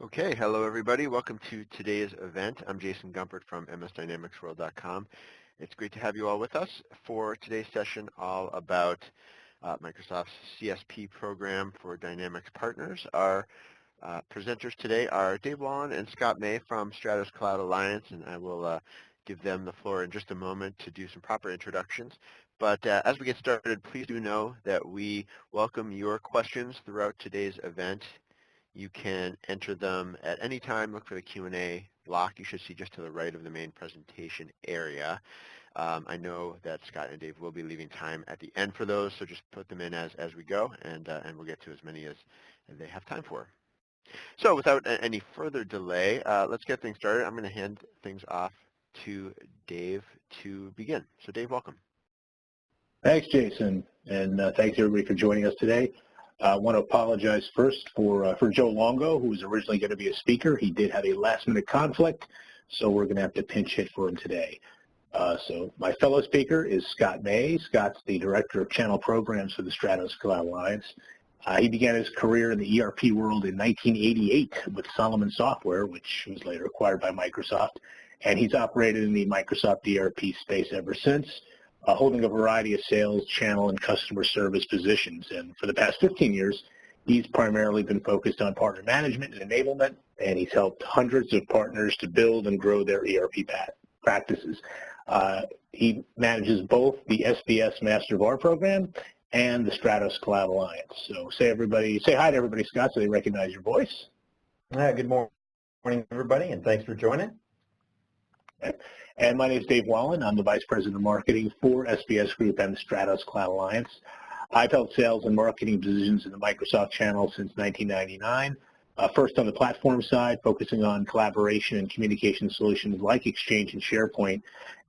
Okay, hello everybody. Welcome to today's event. I'm Jason Gumpert from msdynamicsworld.com. It's great to have you all with us for today's session all about Microsoft's CSP program for Dynamics partners. Our presenters today are Dave Wallen and Scott May from Stratos Cloud Alliance, and I will give them the floor in just a moment to do some proper introductions. But as we get started, please do know that we welcome your questions throughout today's event. You can enter them at any time. Look for the Q&A block you should see just to the right of the main presentation area. I know that Scott and Dave will be leaving time at the end for those, so just put them in as we go, and we'll get to as many as they have time for. So without any further delay, let's get things started. I'm going to hand things off to Dave to begin. So Dave, welcome. Thanks, Jason, and thanks everybody for joining us today. I want to apologize first for Joe Longo, who was originally going to be a speaker. He did have a last-minute conflict, so we're going to have to pinch hit for him today. So my fellow speaker is Scott May. Scott's the Director of Channel Programs for the Stratos Cloud Alliance. He began his career in the ERP world in 1988 with Solomon Software, which was later acquired by Microsoft, and he's operated in the Microsoft ERP space ever since, holding a variety of sales, channel, and customer service positions. And for the past 15 years, he's primarily been focused on partner management and enablement, and he's helped hundreds of partners to build and grow their ERP practices. He manages both the SBS Master VAR program and the Stratos Cloud Alliance. So say hi to everybody, Scott, so they recognize your voice. Good morning, everybody, and thanks for joining. Okay. And my name is Dave Wallen. I'm the Vice President of Marketing for SBS Group and the Stratos Cloud Alliance. I've held sales and marketing positions in the Microsoft channel since 1999. First on the platform side, focusing on collaboration and communication solutions like Exchange and SharePoint.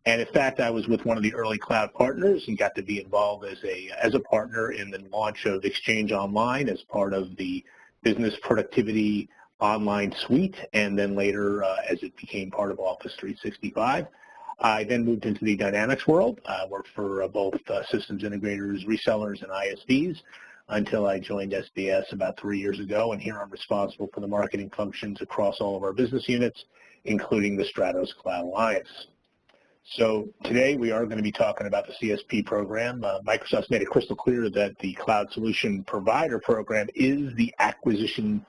And in fact, I was with one of the early cloud partners and got to be involved as a partner in the launch of Exchange Online as part of the business productivity online suite, and then later as it became part of Office 365. I then moved into the Dynamics world. I worked for both systems integrators, resellers, and ISVs until I joined SBS about 3 years ago, and here I'm responsible for the marketing functions across all of our business units, including the Stratos Cloud Alliance. So today we are going to be talking about the CSP program. Microsoft's made it crystal clear that the Cloud Solution Provider program is the acquisition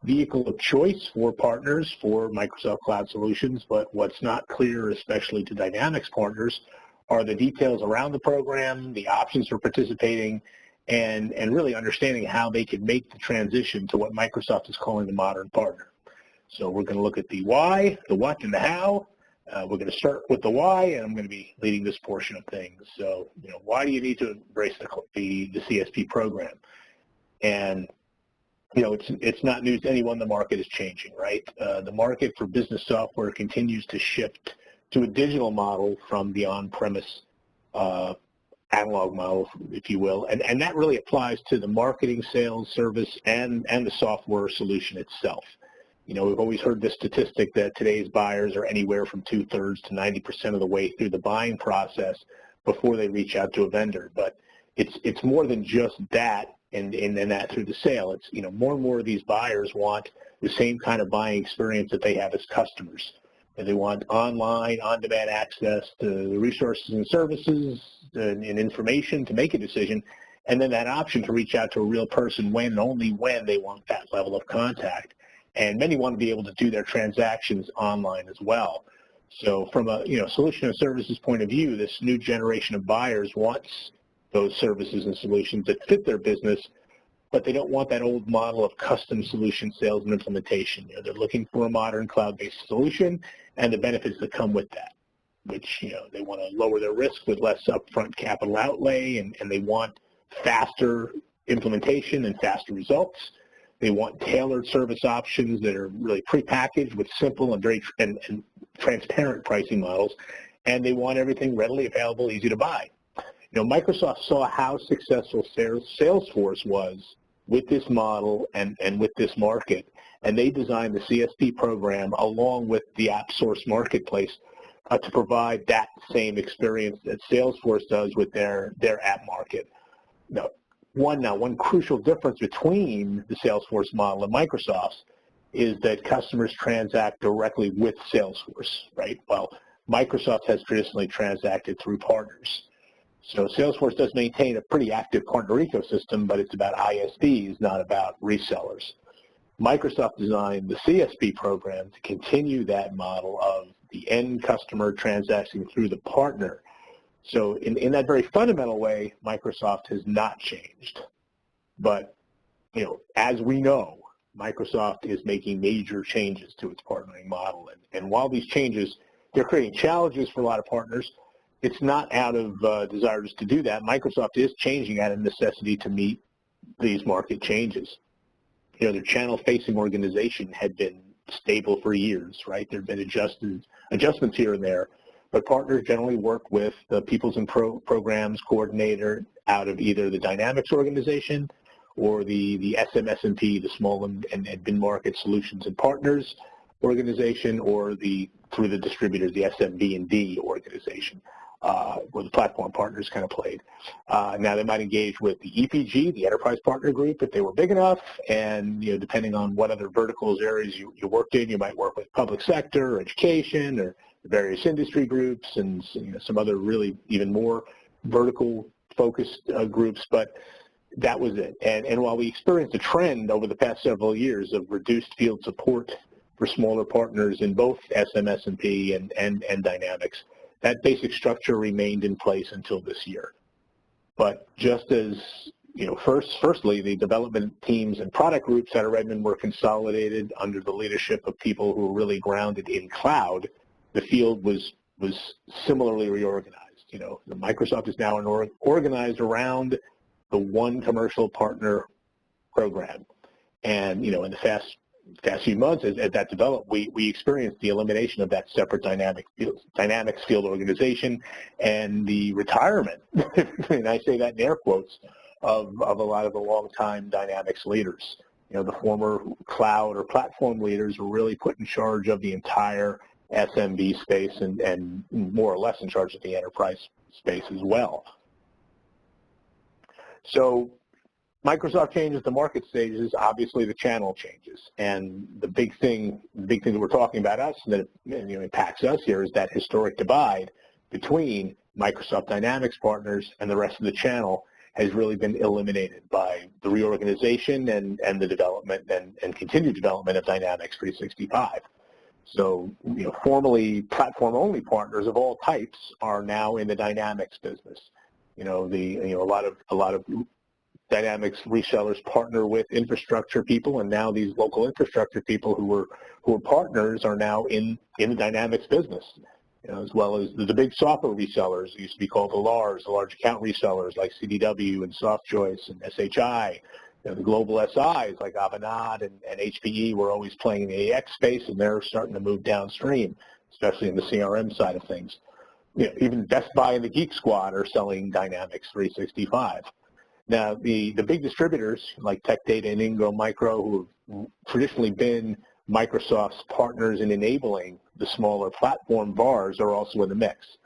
vehicle of choice for partners for Microsoft Cloud Solutions, but what's not clear, especially to Dynamics partners, are the details around the program, the options for participating, and really understanding how they can make the transition to what Microsoft is calling the modern partner. So we're going to look at the why, the what, and the how. We're going to start with the why, and I'm going to be leading this portion of things. So, why do you need to embrace the CSP program? And it's not news to anyone. The market is changing, right? The market for business software continues to shift to a digital model from the on-premise analog model, if you will, and that really applies to the marketing, sales, service, and the software solution itself. We've always heard this statistic that today's buyers are anywhere from 2/3 to 90% of the way through the buying process before they reach out to a vendor. But it's more than just that. And then that through the sale. It's, more and more of these buyers want the same kind of buying experience that they have as customers. And they want online, on-demand access to the resources and services and information to make a decision, and then that option to reach out to a real person when and only when they want that level of contact. And many want to be able to do their transactions online as well. So from a solution and services point of view, this new generation of buyers wants those services and solutions that fit their business, but they don't want that old model of custom solution sales and implementation. They're looking for a modern cloud-based solution and the benefits that come with that, which, they want to lower their risk with less upfront capital outlay, and they want faster implementation and faster results. They want tailored service options that are really prepackaged with simple and very and transparent pricing models, and they want everything readily available, easy to buy. Microsoft saw how successful Salesforce was with this model and with this market, and they designed the CSP program along with the AppSource marketplace to provide that same experience that Salesforce does with their app market. One crucial difference between the Salesforce model and Microsoft's is that customers transact directly with Salesforce, right? Well, Microsoft has traditionally transacted through partners. So Salesforce does maintain a pretty active partner ecosystem, but it's about ISVs, not about resellers. Microsoft designed the CSP program to continue that model of the end customer transacting through the partner. So in that very fundamental way, Microsoft has not changed. But, as we know, Microsoft is making major changes to its partnering model. And while these changes, they're creating challenges for a lot of partners, it's not out of desire just to do that. Microsoft is changing out of necessity to meet these market changes. Their channel-facing organization had been stable for years, right? There have been adjustments here and there, but partners generally work with the Peoples and Programs Coordinator out of either the Dynamics organization or the SMS&P, the Small and Mid-Market Solutions and Partners organization, or through the distributors, the SMB&D organization, where the platform partners kind of played. Now they might engage with the EPG, the Enterprise Partner Group, if they were big enough, and depending on what other verticals areas you worked in, you might work with public sector, or education, or various industry groups, and some other really even more vertical focused groups, but that was it. And while we experienced a trend over the past several years of reduced field support for smaller partners in both SMS&P and Dynamics, that basic structure remained in place until this year. But just as, firstly, the development teams and product groups out of Redmond were consolidated under the leadership of people who were really grounded in cloud, the field was similarly reorganized. The Microsoft is now organized around the one commercial partner program. And, in the past few months, as that developed, we experienced the elimination of that separate Dynamics field organization and the retirement, and I say that in air quotes, of a lot of the longtime Dynamics leaders. The former cloud or platform leaders were really put in charge of the entire SMB space and more or less in charge of the enterprise space as well. So Microsoft changes the market stages, obviously the channel changes. And the big thing that we're talking about us and that impacts us here is that historic divide between Microsoft Dynamics partners and the rest of the channel has really been eliminated by the reorganization and the development and continued development of Dynamics 365. So, formerly platform-only partners of all types are now in the Dynamics business. A lot of Dynamics resellers partner with infrastructure people, and now these local infrastructure people who are partners are now in the Dynamics business, as well as the big software resellers, used to be called the LARs, the large account resellers like CDW and SoftChoice and SHI. The global SIs like Avanade and HPE were always playing in the AX space, and they're starting to move downstream, especially in the CRM side of things. Even Best Buy and the Geek Squad are selling Dynamics 365. Now, the big distributors like Tech Data and Ingram Micro, who have traditionally been Microsoft's partners in enabling the smaller platform VARs, are also in the mix.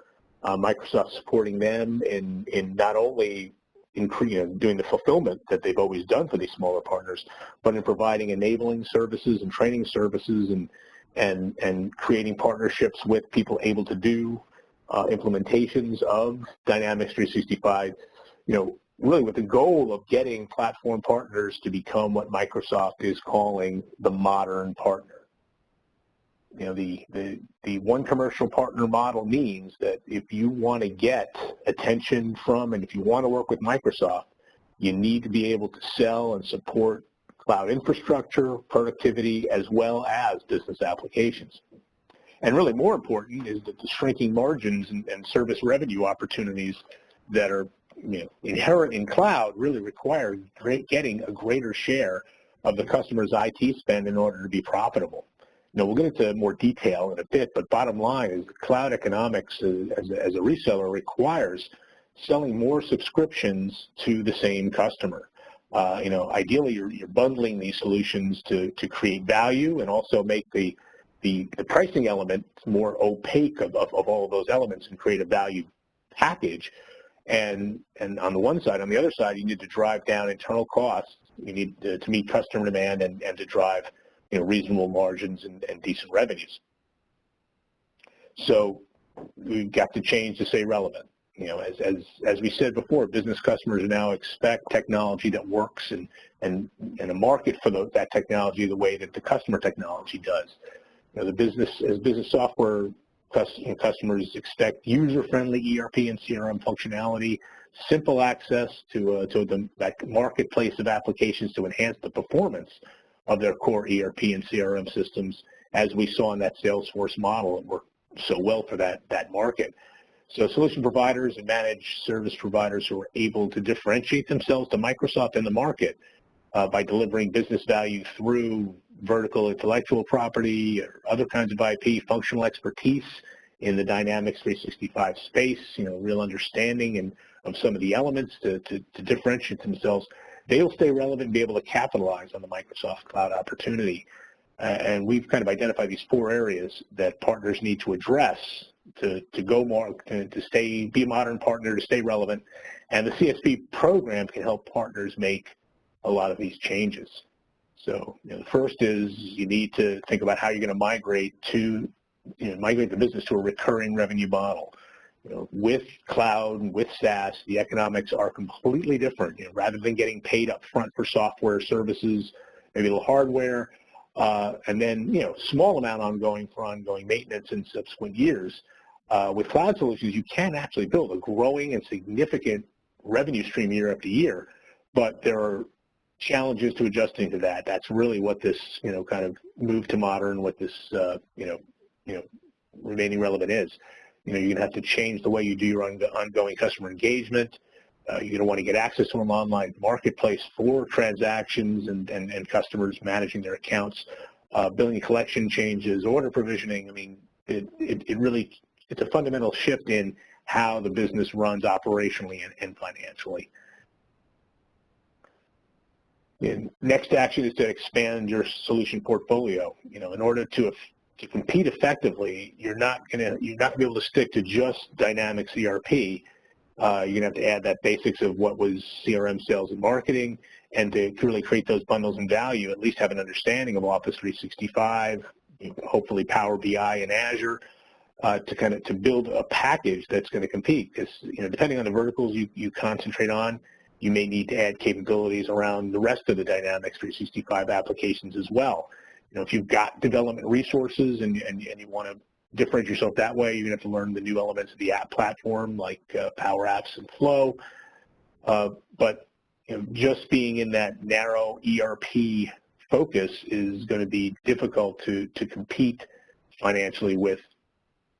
Microsoft supporting them in not only doing the fulfillment that they've always done for these smaller partners, but in providing enabling services and training services and creating partnerships with people able to do implementations of Dynamics 365, really with the goal of getting platform partners to become what Microsoft is calling the modern partner. The one commercial partner model means that if you want to get attention from and if you want to work with Microsoft, you need to be able to sell and support cloud infrastructure, productivity, as well as business applications. And really more important is that the shrinking margins and service revenue opportunities that are inherent in cloud really require getting a greater share of the customer's IT spend in order to be profitable. We'll get into more detail in a bit, but bottom line is cloud economics as a reseller requires selling more subscriptions to the same customer. Ideally you're bundling these solutions to create value and also make the pricing element more opaque of all of those elements and create a value package. And on the one side, on the other side, you need to drive down internal costs. You need to meet customer demand and to drive reasonable margins and decent revenues. So we've got to change to stay relevant. As we said before, business customers now expect technology that works and a market for that technology the way that the customer technology does. The business software customers expect user-friendly ERP and CRM functionality, simple access to that marketplace of applications to enhance the performance of their core ERP and CRM systems, as we saw in that Salesforce model that worked so well for that market. So solution providers and managed service providers who are able to differentiate themselves to Microsoft in the market by delivering business value through vertical intellectual property or other kinds of IP, functional expertise in the Dynamics 365 space, real understanding of some of the elements to differentiate themselves, they will stay relevant and be able to capitalize on the Microsoft Cloud opportunity. And we've kind of identified these 4 areas that partners need to address to go more, to be a modern partner, to stay relevant. And the CSP program can help partners make a lot of these changes. So the first is you need to think about how you're going to migrate the business to a recurring revenue model. With cloud and with SaaS, the economics are completely different. Rather than getting paid up front for software services, maybe a little hardware, and then small amount for ongoing maintenance in subsequent years. With cloud solutions, you can actually build a growing and significant revenue stream year after year, but there are challenges to adjusting to that. That's really what this kind of move to modern, what this remaining relevant is. You're going to have to change the way you do your ongoing customer engagement. You're going to want to get access to an online marketplace for transactions and customers managing their accounts, billing and collection changes, order provisioning. I mean, it's a fundamental shift in how the business runs operationally and financially. And next action is to expand your solution portfolio. In order to compete effectively, you're not going to be able to stick to just Dynamics ERP. You're going to have to add that basics of what was CRM, sales, and marketing, and to really create those bundles and value, at least have an understanding of Office 365, hopefully Power BI and Azure, to build a package that's going to compete. Because depending on the verticals you concentrate on, you may need to add capabilities around the rest of the Dynamics 365 applications as well. If you've got development resources and you want to differentiate yourself that way, you're going to have to learn the new elements of the app platform like Power Apps and Flow. But just being in that narrow ERP focus is going to be difficult to compete financially with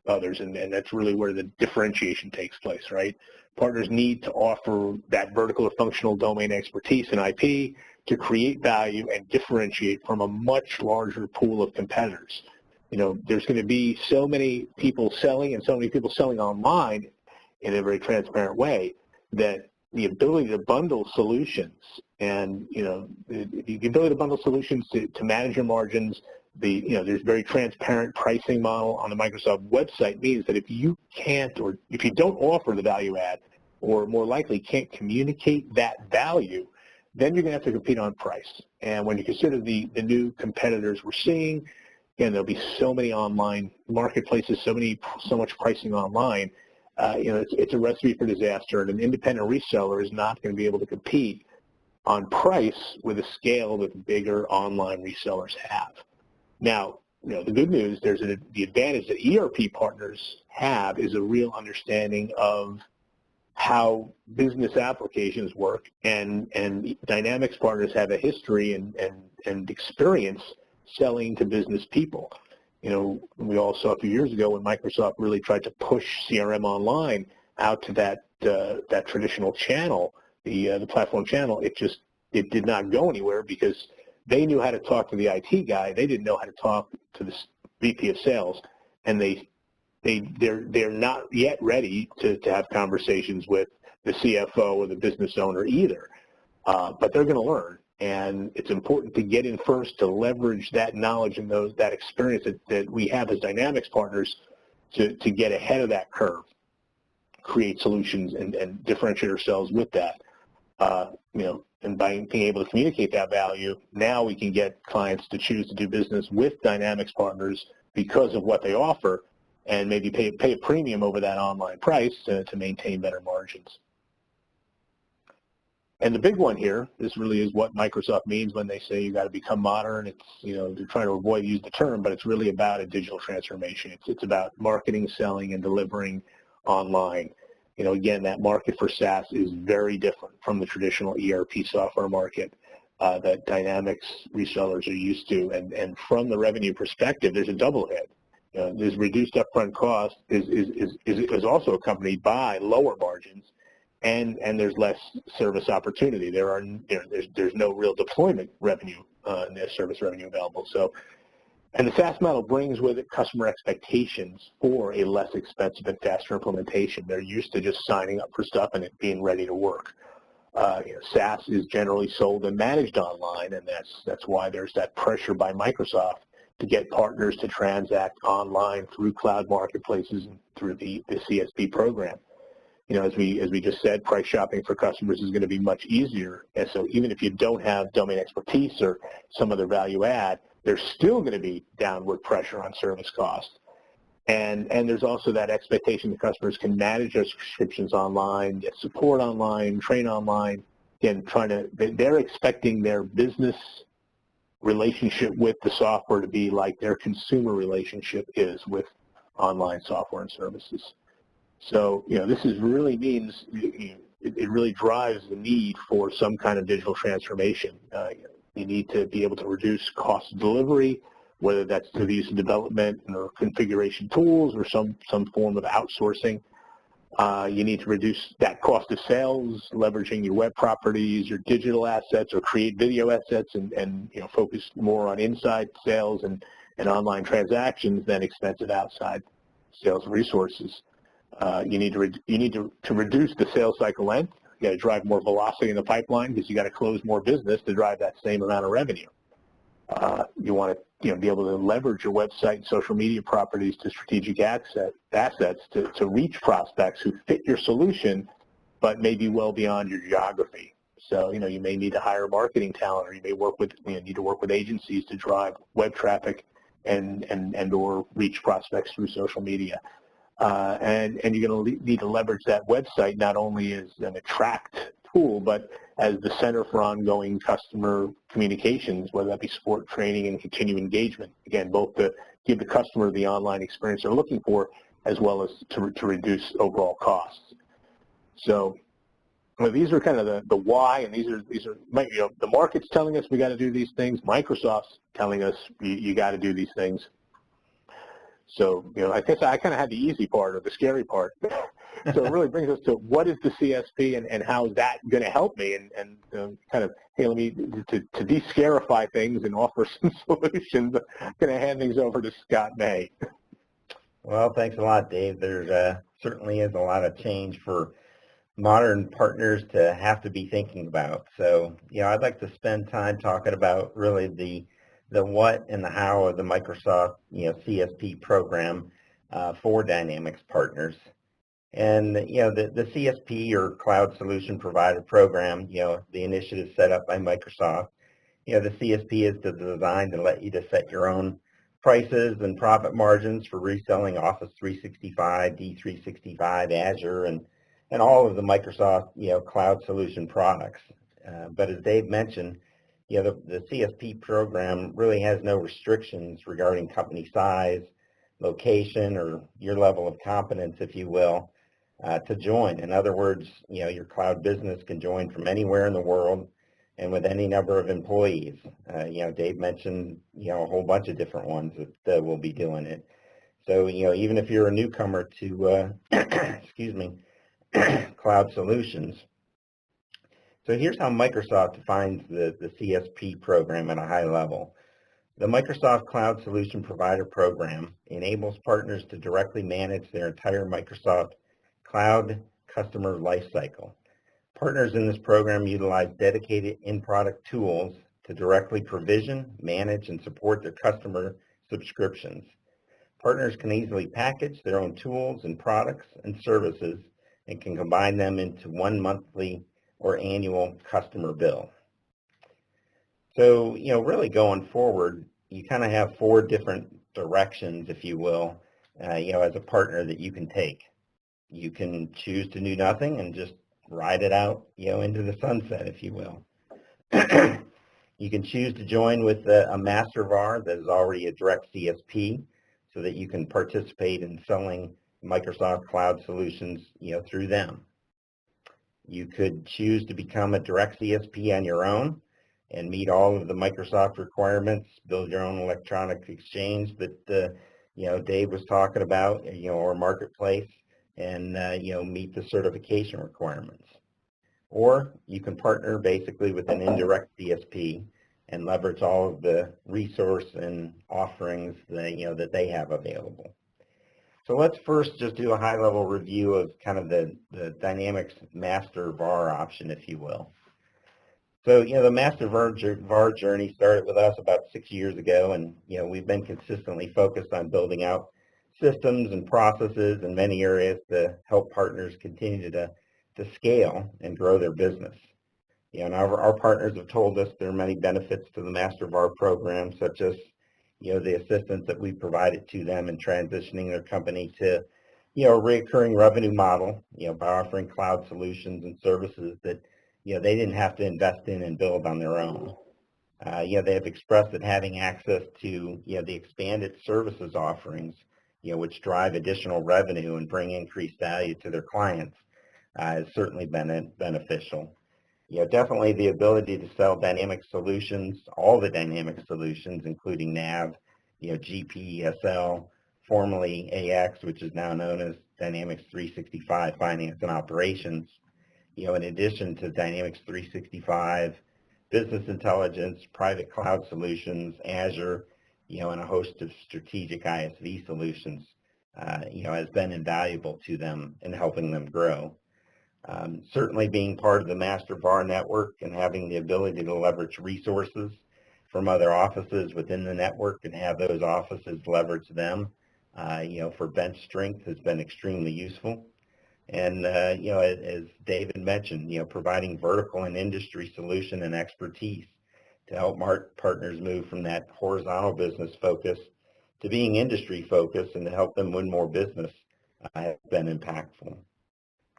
others, and that's really where the differentiation takes place, right? Partners need to offer that vertical or functional domain expertise and IP to create value and differentiate from a much larger pool of competitors. There's going to be so many people selling and so many people selling online in a very transparent way that the ability to bundle solutions and, the ability to bundle solutions to manage your margins, there's very transparent pricing model on the Microsoft website means that if you can't, or if you don't offer the value add, or more likely can't communicate that value, then you're going to have to compete on price. And when you consider the new competitors we're seeing, again, there'll be so many online marketplaces, so much pricing online, it's a recipe for disaster, and an independent reseller is not going to be able to compete on price with the scale that the bigger online resellers have. Now, the good news, the advantage that ERP partners have is a real understanding of how business applications work, and Dynamics partners have a history and experience selling to business people. We all saw a few years ago when Microsoft really tried to push CRM online out to that traditional channel, the platform channel. It did not go anywhere because they knew how to talk to the IT guy. They didn't know how to talk to the VP of sales, and they're not yet ready to have conversations with the CFO or the business owner either. But they're going to learn, and it's important to get in first to leverage that knowledge and that experience that we have as Dynamics partners to get ahead of that curve, create solutions and differentiate ourselves with that. and by being able to communicate that value, now we can get clients to choose to do business with Dynamics partners because of what they offer, and maybe pay a premium over that online price to maintain better margins. And the big one here, this really is what Microsoft means when they say you got to become modern. It's, they're trying to avoid using the term, but it's really about a digital transformation. It's about marketing, selling, and delivering online. Again, that market for SaaS is very different from the traditional ERP software market that Dynamics resellers are used to. And from the revenue perspective, there's a double hit. This reduced upfront cost is also accompanied by lower margins, and there's less service opportunity. There's no real deployment revenue, service revenue available. So, and the SaaS model brings with it customer expectations for a less expensive and faster implementation. They're used to just signing up for stuff and it being ready to work. SaaS is generally sold and managed online, and that's why there's that pressure by Microsoft to get partners to transact online through cloud marketplaces and through the CSP program. As we just said, price shopping for customers is going to be much easier. And so even if you don't have domain expertise or some other value add, there's still going to be downward pressure on service costs. And there's also that expectation that customers can manage their subscriptions online, get support online, train online. Again, they're expecting their business relationship with the software to be like their consumer relationship is with online software and services. So, this really means, it really drives the need for some kind of digital transformation. You need to be able to reduce cost of delivery, whether that's through the use of development or configuration tools or some form of outsourcing. You need to reduce that cost of sales, leveraging your web properties, your digital assets, or create video assets and focus more on inside sales and online transactions than expensive outside sales resources. You need to reduce the sales cycle length. You got to drive more velocity in the pipeline because you got to close more business to drive that same amount of revenue. You want to be able to leverage your website and social media properties to strategic assets to reach prospects who fit your solution, but maybe well beyond your geography. So you may need to hire marketing talent, or you may need to work with agencies to drive web traffic and or reach prospects through social media. And you're going to need to leverage that website not only as an attract tool, but as the center for ongoing customer communications, whether that be support, training, and continued engagement. Again, both to give the customer the online experience they're looking for, as well as to reduce overall costs. So these are kind of the why, and these are the market's telling us we got to do these things. Microsoft's telling us you got to do these things. So, I guess I kind of had the easy part or the scary part. So it really brings us to what is the CSP and how is that going to help me and kind of, hey, let me, to de-scarify things and offer some solutions, I'm going to hand things over to Scott May. Well, thanks a lot, Dave. There certainly is a lot of change for modern partners to have to be thinking about. So, I'd like to spend time talking about really the what and the how of the Microsoft, CSP program for Dynamics partners. And, the CSP or Cloud Solution Provider program, the initiative set up by Microsoft, the CSP is designed to let you to set your own prices and profit margins for reselling Office 365, D365, Azure, and all of the Microsoft, Cloud Solution products. But as Dave mentioned, the CSP program really has no restrictions regarding company size, location, or your level of competence, if you will, to join. In other words, your cloud business can join from anywhere in the world and with any number of employees. Dave mentioned, a whole bunch of different ones that will be doing it. So, even if you're a newcomer to, excuse me, cloud solutions. So here's how Microsoft defines the CSP program at a high level. The Microsoft Cloud Solution Provider program enables partners to directly manage their entire Microsoft Cloud customer lifecycle. Partners in this program utilize dedicated in-product tools to directly provision, manage, and support their customer subscriptions. Partners can easily package their own tools and products and services and can combine them into one monthly or annual customer bill. So, really going forward, you kind of have 4 different directions, if you will, as a partner that you can take. You can choose to do nothing and just ride it out, into the sunset, if you will. You can choose to join with a Master VAR that is already a direct CSP so that you can participate in selling Microsoft Cloud solutions, through them. You could choose to become a direct CSP on your own and meet all of the Microsoft requirements, build your own electronic exchange that, Dave was talking about, or marketplace, and, meet the certification requirements. Or you can partner basically with an indirect CSP and leverage all of the resource and offerings that, that they have available. So let's first just do a high-level review of kind of the Dynamics Master VAR option, if you will. So, the Master VAR journey started with us about 6 years ago, and, we've been consistently focused on building out systems and processes in many areas to help partners continue to scale and grow their business. And our partners have told us there are many benefits to the Master VAR program, such as, the assistance that we provided to them in transitioning their company to, a recurring revenue model, by offering cloud solutions and services that, they didn't have to invest in and build on their own. They have expressed that having access to, the expanded services offerings, which drive additional revenue and bring increased value to their clients, has certainly been beneficial. Definitely the ability to sell dynamic solutions, all the dynamic solutions, including NAV, GP, SL, formerly AX, which is now known as Dynamics 365 Finance and Operations. In addition to Dynamics 365, Business Intelligence, Private Cloud Solutions, Azure, and a host of strategic ISV solutions, has been invaluable to them in helping them grow. Certainly being part of the Master VAR network and having the ability to leverage resources from other offices within the network and have those offices leverage them, for bench strength has been extremely useful. And, as David mentioned, providing vertical and industry solution and expertise to help partners move from that horizontal business focus to being industry focused and to help them win more business has been impactful.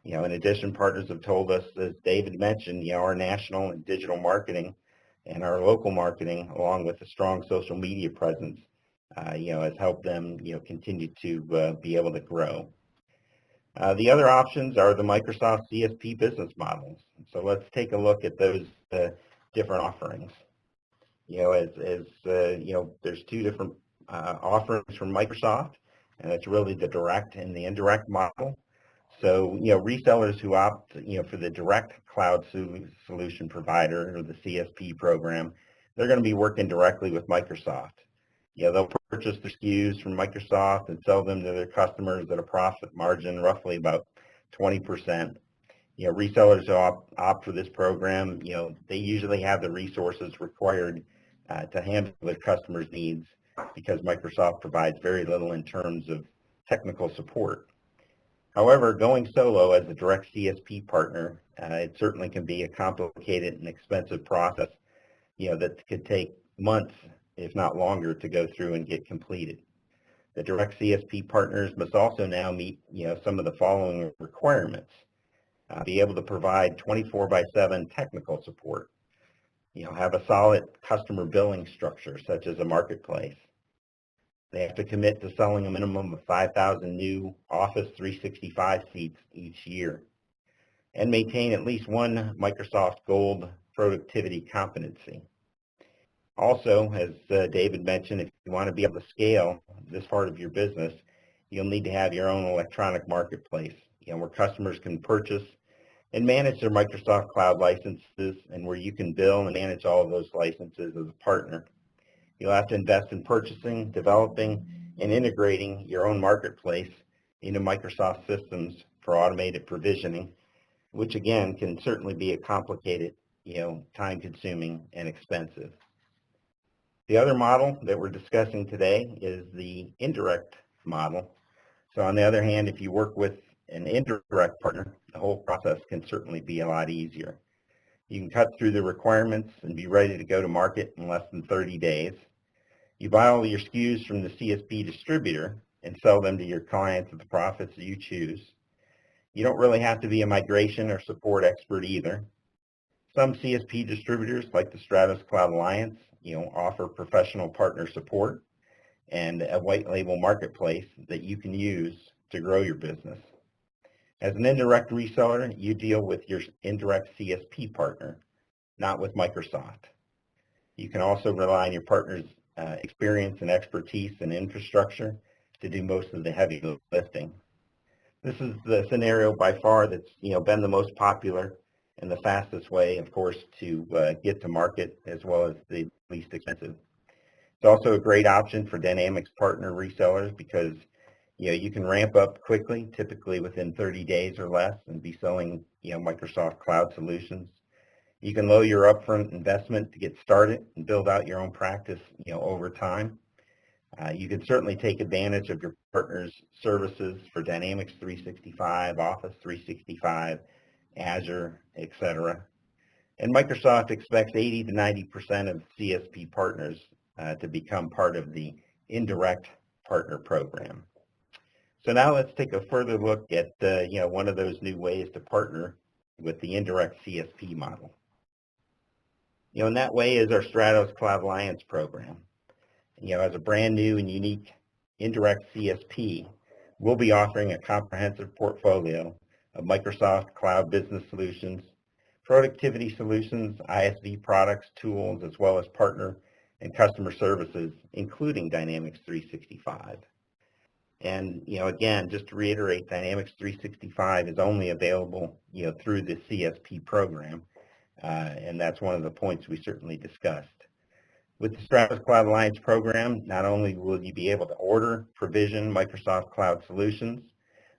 In addition, partners have told us, as David mentioned, our national and digital marketing and our local marketing, along with a strong social media presence, has helped them, continue to be able to grow. The other options are the Microsoft CSP business models. So let's take a look at those different offerings. There's 2 different offerings from Microsoft, and it's really the direct and the indirect model. So, resellers who opt, for the direct cloud solution provider or the CSP program, they're going to be working directly with Microsoft. They'll purchase their SKUs from Microsoft and sell them to their customers at a profit margin roughly about 20%. Resellers who opt for this program, they usually have the resources required to handle the customer's needs because Microsoft provides very little in terms of technical support. However, going solo as a direct CSP partner, it certainly can be a complicated and expensive process, that could take months, if not longer, to go through and get completed. The direct CSP partners must also now meet, some of the following requirements. Be able to provide 24/7 technical support. Have a solid customer billing structure, such as a marketplace. They have to commit to selling a minimum of 5,000 new Office 365 seats each year and maintain at least 1 Microsoft Gold productivity competency. Also, as David mentioned, if you want to be able to scale this part of your business, you'll need to have your own electronic marketplace, where customers can purchase and manage their Microsoft Cloud licenses and where you can bill and manage all of those licenses as a partner. You'll have to invest in purchasing, developing, and integrating your own marketplace into Microsoft systems for automated provisioning, which again can certainly be a complicated, time-consuming and expensive. The other model that we're discussing today is the indirect model. So on the other hand, if you work with an indirect partner, the whole process can certainly be a lot easier. You can cut through the requirements and be ready to go to market in less than 30 days. You buy all your SKUs from the CSP distributor and sell them to your clients at the profits that you choose. You don't really have to be a migration or support expert either. Some CSP distributors, like the Stratos Cloud Alliance, offer professional partner support and a white label marketplace that you can use to grow your business. As an indirect reseller, you deal with your indirect CSP partner, not with Microsoft. You can also rely on your partner's experience and expertise and infrastructure to do most of the heavy lifting. This is the scenario by far that's been the most popular and the fastest way, of course, to get to market, as well as the least expensive. It's also a great option for Dynamics partner resellers because you can ramp up quickly, typically within 30 days or less, and be selling Microsoft Cloud solutions. You can lower your upfront investment to get started and build out your own practice over time. You can certainly take advantage of your partner's services for Dynamics 365, Office 365, Azure, etc. And Microsoft expects 80 to 90% of CSP partners to become part of the indirect partner program. So now let's take a further look at one of those new ways to partner with the indirect CSP model. And that way is our Stratos Cloud Alliance program. As a brand new and unique indirect CSP, we'll be offering a comprehensive portfolio of Microsoft Cloud Business Solutions, productivity solutions, ISV products, tools, as well as partner and customer services, including Dynamics 365. And again, just to reiterate, Dynamics 365 is only available through the CSP program, and that's one of the points we certainly discussed. With the Stratos Cloud Alliance program, not only will you be able to order, provision Microsoft Cloud solutions,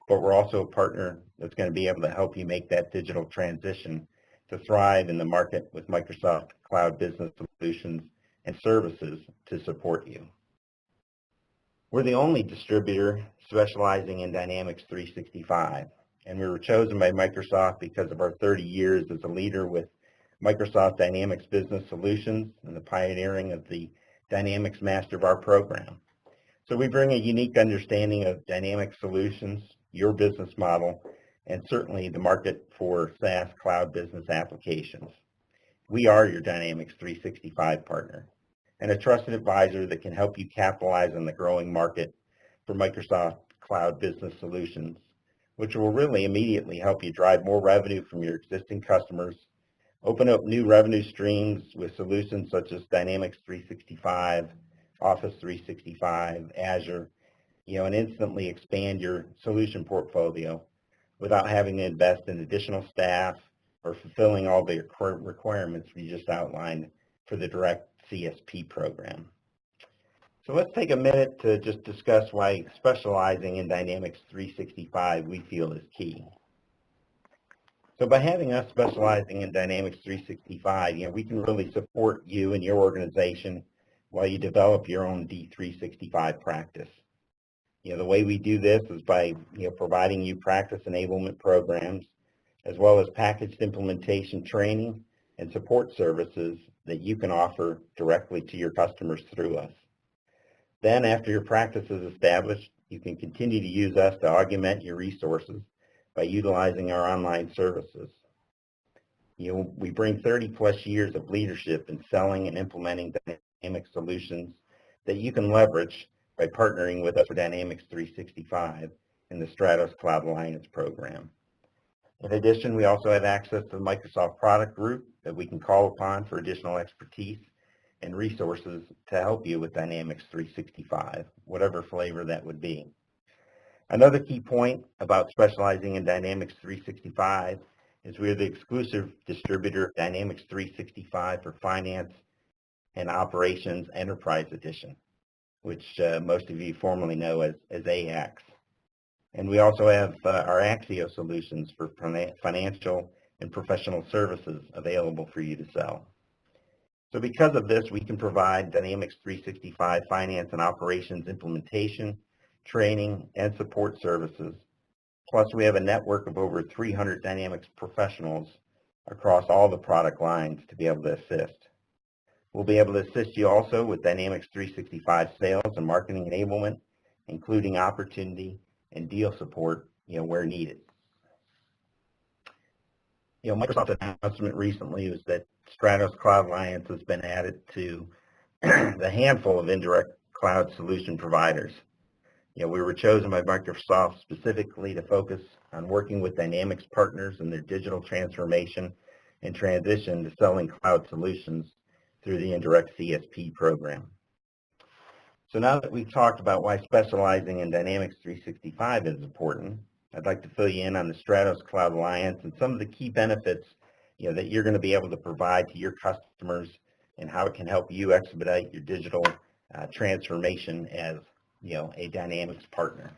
but we're also a partner that's going to be able to help you make that digital transition to thrive in the market with Microsoft Cloud Business Solutions and services to support you. We're the only distributor specializing in Dynamics 365, and we were chosen by Microsoft because of our 30 years as a leader with Microsoft Dynamics Business Solutions and the pioneering of the Dynamics Master VAR program. So we bring a unique understanding of Dynamics solutions, your business model, and certainly the market for SaaS cloud business applications. We are your Dynamics 365 partner and a trusted advisor that can help you capitalize on the growing market for Microsoft Cloud Business Solutions, which will really immediately help you drive more revenue from your existing customers, open up new revenue streams with solutions such as Dynamics 365, Office 365, Azure, and instantly expand your solution portfolio without having to invest in additional staff or fulfilling all the requirements we just outlined for the direct CSP program. So let's take a minute to just discuss why specializing in Dynamics 365 we feel is key. So by having us specializing in Dynamics 365, we can really support you and your organization while you develop your own D365 practice. The way we do this is by providing you practice enablement programs, as well as packaged implementation training and support services that you can offer directly to your customers through us. Then after your practice is established, you can continue to use us to augment your resources by utilizing our online services. We bring 30 plus years of leadership in selling and implementing Dynamics solutions that you can leverage by partnering with us for Dynamics 365 in the Stratos Cloud Alliance program. In addition, we also have access to the Microsoft product group that we can call upon for additional expertise and resources to help you with Dynamics 365, whatever flavor that would be. Another key point about specializing in Dynamics 365 is we're the exclusive distributor of Dynamics 365 for Finance and Operations Enterprise Edition, which most of you formerly know as AX. And we also have our Axio solutions for financial and professional services available for you to sell. So because of this, we can provide Dynamics 365 Finance and Operations implementation, training, and support services. Plus, we have a network of over 300 Dynamics professionals across all the product lines to be able to assist. We'll be able to assist you also with Dynamics 365 sales and marketing enablement, including opportunity and deal support, where needed. Microsoft's announcement recently was that Stratos Cloud Alliance has been added to the handful of indirect cloud solution providers. We were chosen by Microsoft specifically to focus on working with Dynamics partners in their digital transformation and transition to selling cloud solutions through the indirect CSP program. So now that we've talked about why specializing in Dynamics 365 is important, I'd like to fill you in on the Stratos Cloud Alliance and some of the key benefits that you're going to be able to provide to your customers and how it can help you expedite your digital transformation as a Dynamics partner.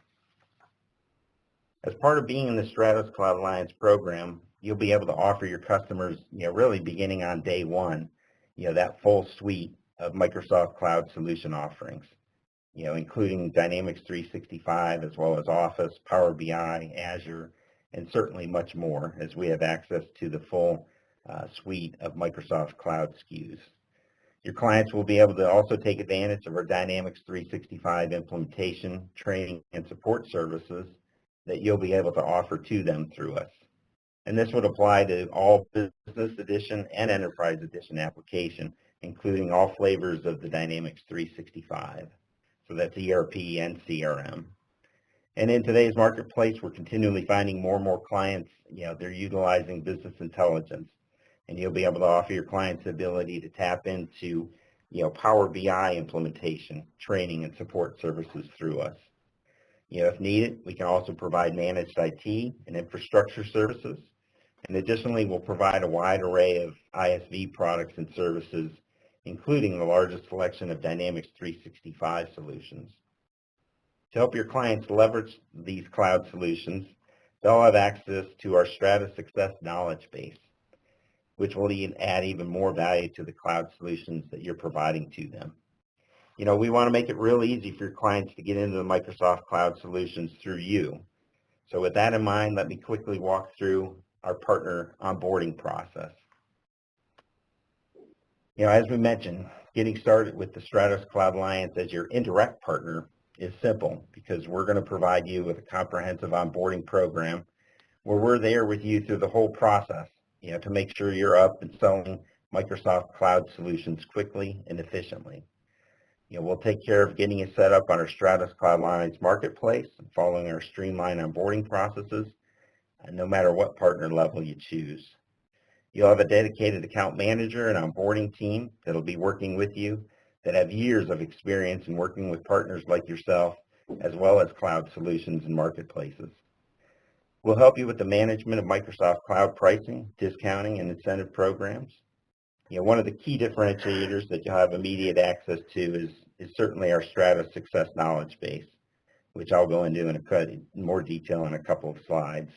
As part of being in the Stratos Cloud Alliance program, you'll be able to offer your customers, really beginning on day one, that full suite of Microsoft Cloud solution offerings, including Dynamics 365 as well as Office, Power BI, Azure, and certainly much more as we have access to the full suite of Microsoft Cloud SKUs. Your clients will be able to also take advantage of our Dynamics 365 implementation, training, and support services that you'll be able to offer to them through us. And this would apply to all Business Edition and Enterprise Edition application, including all flavors of the Dynamics 365. So that's ERP and CRM. And in today's marketplace, we're continually finding more and more clients, they're utilizing business intelligence. And you'll be able to offer your clients the ability to tap into, Power BI implementation, training, and support services through us. If needed, we can also provide managed IT and infrastructure services. And additionally, we'll provide a wide array of ISV products and services, including the largest selection of Dynamics 365 solutions. To help your clients leverage these cloud solutions, they'll have access to our Stratos Success knowledge base, which will add even more value to the cloud solutions that you're providing to them. We want to make it real easy for your clients to get into the Microsoft Cloud solutions through you. So with that in mind, let me quickly walk through our partner onboarding process. As we mentioned, getting started with the Stratos Cloud Alliance as your indirect partner is simple because we're going to provide you with a comprehensive onboarding program where we're there with you through the whole process, to make sure you're up and selling Microsoft Cloud solutions quickly and efficiently. We'll take care of getting you set up on our Stratos Cloud Alliance marketplace and following our streamlined onboarding processes, no matter what partner level you choose. You'll have a dedicated account manager and onboarding team that'll be working with you that have years of experience in working with partners like yourself, as well as cloud solutions and marketplaces. We'll help you with the management of Microsoft Cloud pricing, discounting, and incentive programs. One of the key differentiators that you'll have immediate access to is certainly our Stratos Success knowledge base, which I'll go into in more detail in a couple of slides.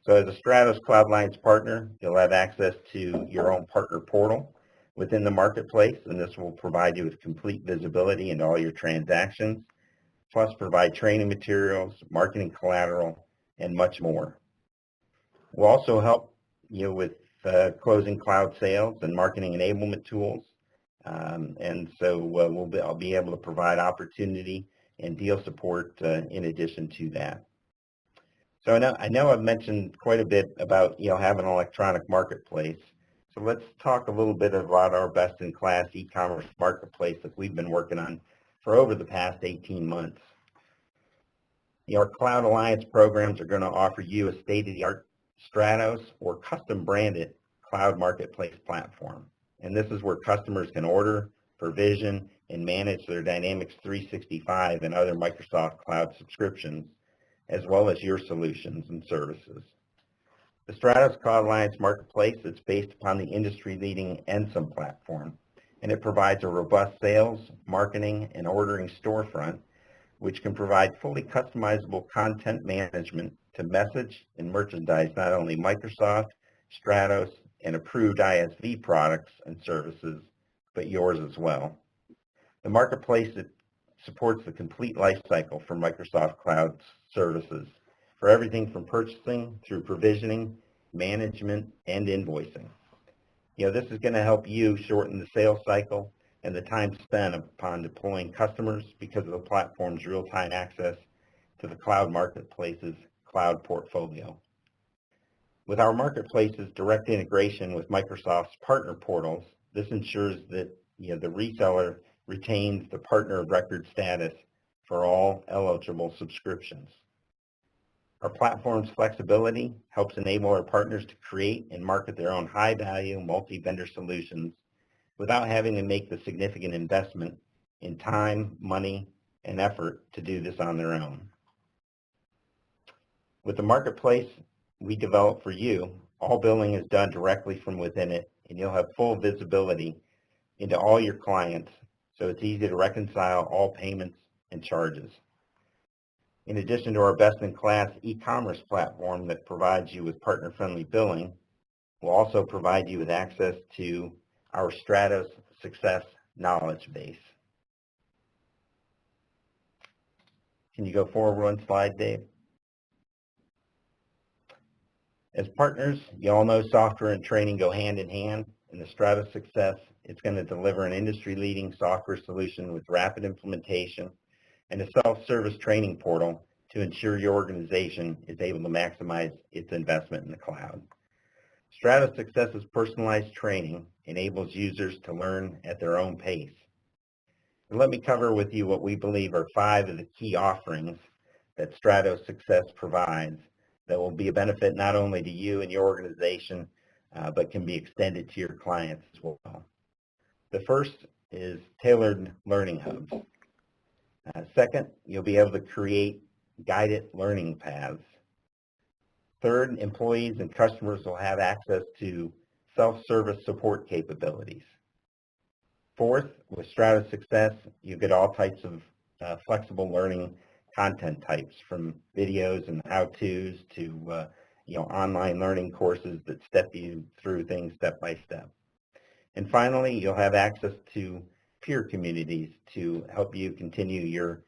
So as a Stratos Cloud Alliance partner, you'll have access to your own partner portal within the marketplace, and this will provide you with complete visibility into all your transactions, plus provide training materials, marketing collateral, and much more. We'll also help you with closing cloud sales and marketing enablement tools, and so I'll be able to provide opportunity and deal support in addition to that. So I know I've mentioned quite a bit about having an electronic marketplace. So let's talk a little bit about our best-in-class e-commerce marketplace that we've been working on for over the past 18 months. Our Cloud Alliance programs are going to offer you a state-of-the-art Stratos or custom-branded cloud marketplace platform. And this is where customers can order, provision, and manage their Dynamics 365 and other Microsoft Cloud subscriptions, as well as your solutions and services. The Stratos Cloud Alliance Marketplace is based upon the industry-leading Ensom platform, and it provides a robust sales, marketing, and ordering storefront, which can provide fully customizable content management to message and merchandise not only Microsoft, Stratos, and approved ISV products and services, but yours as well. The marketplace supports the complete life cycle for Microsoft Cloud services, for everything from purchasing through provisioning, management, and invoicing. This is going to help you shorten the sales cycle and the time spent upon deploying customers because of the platform's real-time access to the cloud marketplace's cloud portfolio. With our marketplace's direct integration with Microsoft's partner portals, this ensures that the reseller retains the partner of record status for all eligible subscriptions. Our platform's flexibility helps enable our partners to create and market their own high-value multi-vendor solutions without having to make the significant investment in time, money, and effort to do this on their own. With the marketplace we develop for you, all billing is done directly from within it, and you'll have full visibility into all your clients, so it's easy to reconcile all payments and charges. In addition to our best-in-class e-commerce platform that provides you with partner-friendly billing, we'll also provide you with access to our Stratos Success knowledge base. Can you go forward one slide, Dave? As partners, you all know software and training go hand in hand. In the Stratos Success, it's going to deliver an industry-leading software solution with rapid implementation and a self-service training portal to ensure your organization is able to maximize its investment in the cloud. Stratos Success's personalized training enables users to learn at their own pace. And let me cover with you what we believe are 5 of the key offerings that Stratos Success provides that will be a benefit not only to you and your organization, but can be extended to your clients as well. The first is tailored learning hubs. Second, you'll be able to create guided learning paths. Third, employees and customers will have access to self-service support capabilities. Fourth, with Stratos Success, you get all types of flexible learning content types, from videos and how-tos to online learning courses that step you through things step by step. And finally, you'll have access to peer communities to help you continue your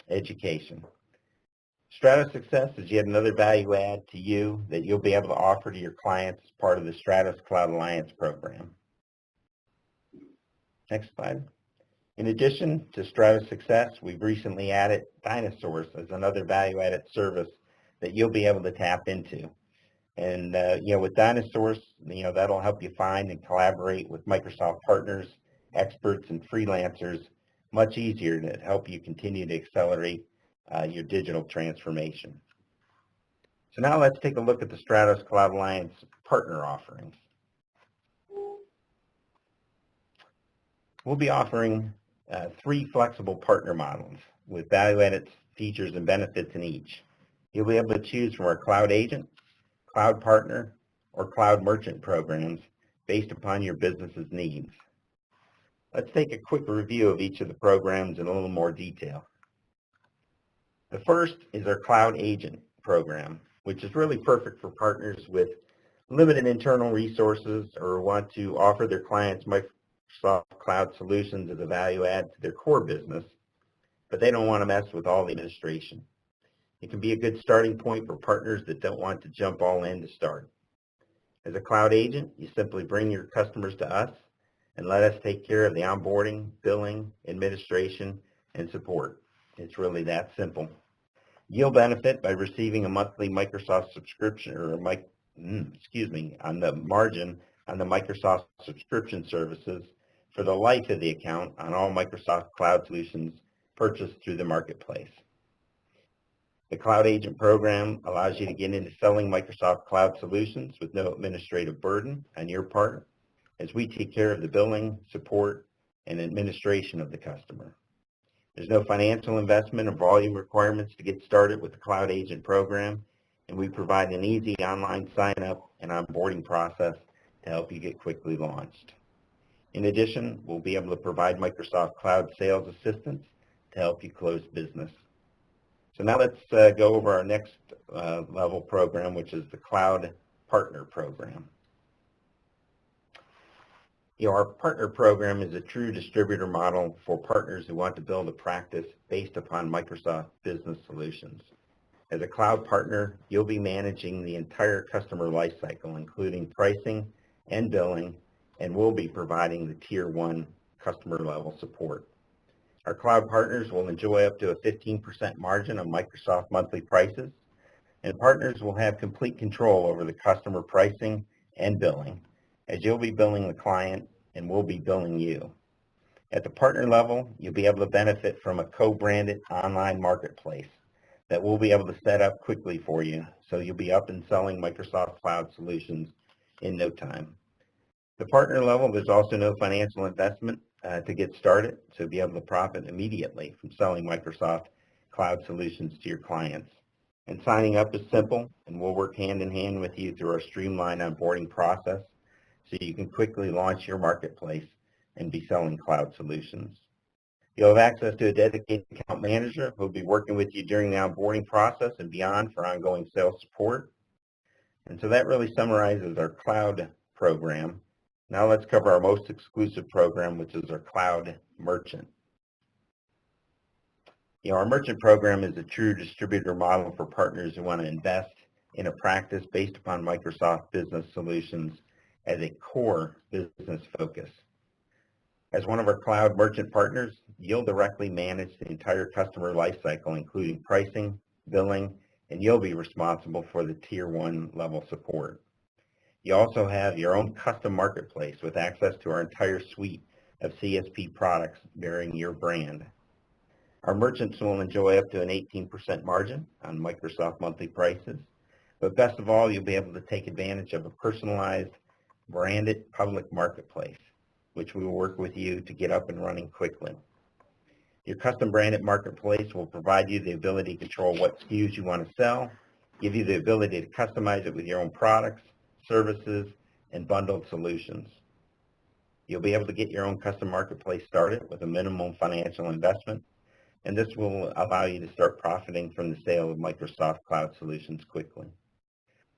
education. Stratos Success is yet another value add to you that you'll be able to offer to your clients as part of the Stratos Cloud Alliance program. Next slide. In addition to Stratos Success, we've recently added Dynasource as another value-added service that you'll be able to tap into. And with Dynasource, that'll help you find and collaborate with Microsoft partners, experts, and freelancers much easier to help you continue to accelerate your digital transformation. So now let's take a look at the Stratos Cloud Alliance partner offerings. We'll be offering 3 flexible partner models with value-added features and benefits in each. You'll be able to choose from our Cloud Agent, Cloud Partner, or Cloud Merchant programs based upon your business's needs. Let's take a quick review of each of the programs in a little more detail. The first is our Cloud Agent program, which is really perfect for partners with limited internal resources or want to offer their clients Microsoft Cloud solutions as a value add to their core business, but they don't want to mess with all the administration. It can be a good starting point for partners that don't want to jump all in to start. As a Cloud Agent, you simply bring your customers to us and let us take care of the onboarding, billing, administration, and support. It's really that simple. You'll benefit by receiving a monthly Microsoft subscription, or on the margin on the Microsoft subscription services for the life of the account on all Microsoft Cloud solutions purchased through the marketplace. The Cloud Agent program allows you to get into selling Microsoft Cloud solutions with no administrative burden on your part, as we take care of the billing, support, and administration of the customer. There's no financial investment or volume requirements to get started with the Cloud Agent program, and we provide an easy online sign-up and onboarding process to help you get quickly launched. In addition, we'll be able to provide Microsoft Cloud Sales Assistance to help you close business. So now let's go over our next level program, which is the Cloud Partner program. Our partner program is a true distributor model for partners who want to build a practice based upon Microsoft business solutions. As a cloud partner, you'll be managing the entire customer lifecycle, including pricing and billing, and we'll be providing the Tier 1 customer level support. Our cloud partners will enjoy up to a 15% margin on Microsoft monthly prices, and partners will have complete control over the customer pricing and billing, as you'll be billing the client and we'll be billing you. At the partner level, you'll be able to benefit from a co-branded online marketplace that we'll be able to set up quickly for you, so you'll be up and selling Microsoft Cloud solutions in no time. The partner level, there's also no financial investment to get started, so you'll be able to profit immediately from selling Microsoft Cloud solutions to your clients. And signing up is simple, and we'll work hand in hand with you through our streamlined onboarding process so you can quickly launch your marketplace and be selling cloud solutions. You'll have access to a dedicated account manager who will be working with you during the onboarding process and beyond for ongoing sales support. And so that really summarizes our cloud program. Now let's cover our most exclusive program, which is our cloud merchant. Our merchant program is a true distributor model for partners who want to invest in a practice based upon Microsoft Business Solutions as a core business focus. As one of our cloud merchant partners, you'll directly manage the entire customer lifecycle, including pricing, billing, and you'll be responsible for the Tier 1 level support. You also have your own custom marketplace with access to our entire suite of CSP products bearing your brand. Our merchants will enjoy up to an 18% margin on Microsoft monthly prices, but best of all, you'll be able to take advantage of a personalized, branded public marketplace, which we will work with you to get up and running quickly. Your custom branded marketplace will provide you the ability to control what SKUs you want to sell, give you the ability to customize it with your own products, services, and bundled solutions. You'll be able to get your own custom marketplace started with a minimum financial investment, and this will allow you to start profiting from the sale of Microsoft Cloud solutions quickly.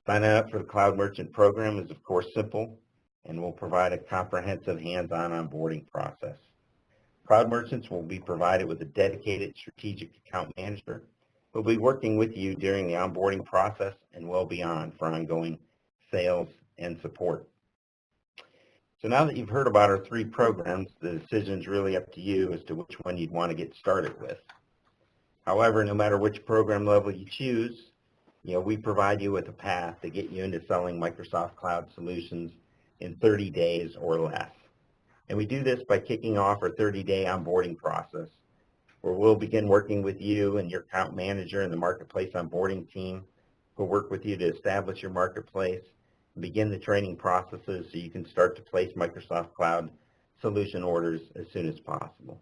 Signing up for the Cloud Merchant program is of course simple, and will provide a comprehensive hands-on onboarding process. Cloud merchants will be provided with a dedicated strategic account manager who will be working with you during the onboarding process and well beyond for ongoing sales and support. So now that you've heard about our 3 programs, the decision is really up to you as to which one you'd want to get started with. However, no matter which program level you choose, we provide you with a path to get you into selling Microsoft Cloud solutions in 30 days or less. And we do this by kicking off our 30-day onboarding process, where we'll begin working with you and your account manager and the marketplace onboarding team who'll work with you to establish your marketplace and begin the training processes so you can start to place Microsoft Cloud solution orders as soon as possible.